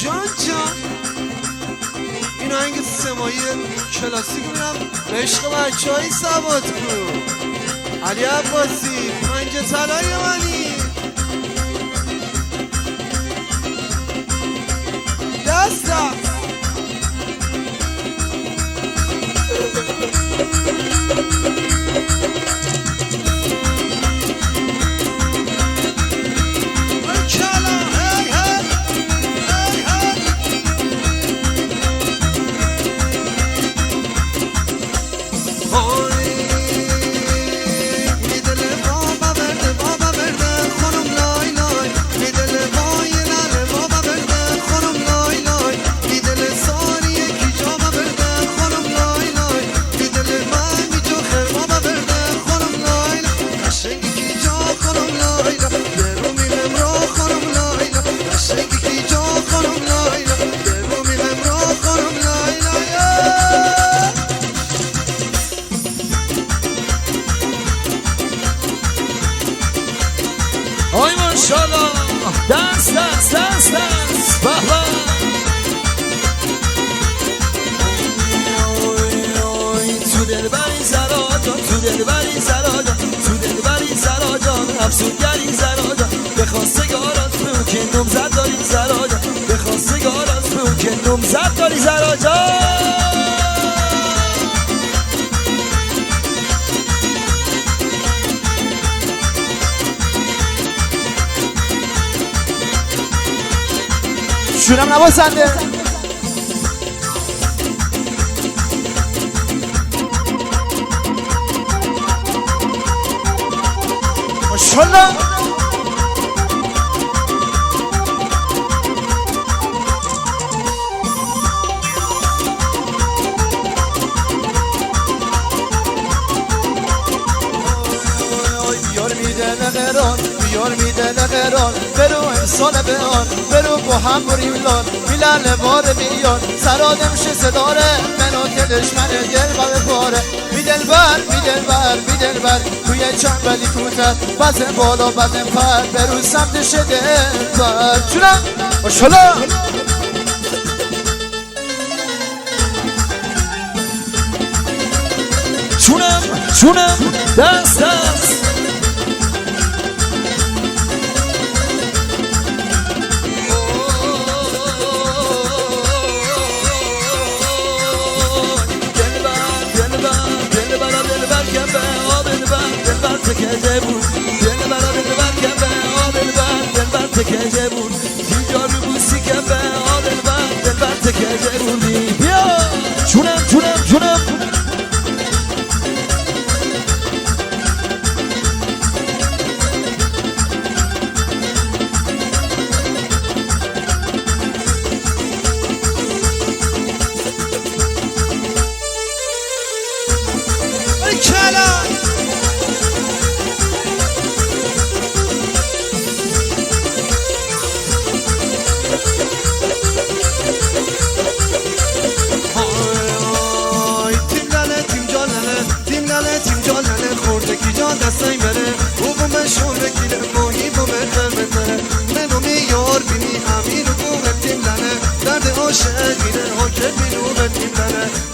جان جان این آهنگ سمایی کلاسیک میرم به عشق بچه های سواد کن علی عباسی پنج طلای منی دست دست آی ماشالله دست دست دست دست بابا تو دلبری زراجان تو دلبری زراجان تو دلبری زراجان افسونگری زراجان به خواستگارات بگو که نمزد داری زراجان به خواستگارات بگو که نمزد داری زراجان شونم نواسنده ماشالله بیار میده نقران بیار میده نقران برو امسال به آن برو با هم بریم لان میلن بار بیان سرادم شه صداره منو دلش من دل با باره میدل بر توی چنبلی کوتر بزن بالا بزن پر برو سمت شده بر چونم ماشالله چونم دست دست تکه بود دل برا دل بر که به آدل بر دل بر تکه بود اینجا رو بوسی که به آدل بر دل بر تکه بودی بیا چونم خوردگی جان دستای منه او بومه شونه گیره ماهی بومه خمتره منو میار بینی همین و بومه تیم لنه درد عاشق گیره ها که بینو به تیم لنه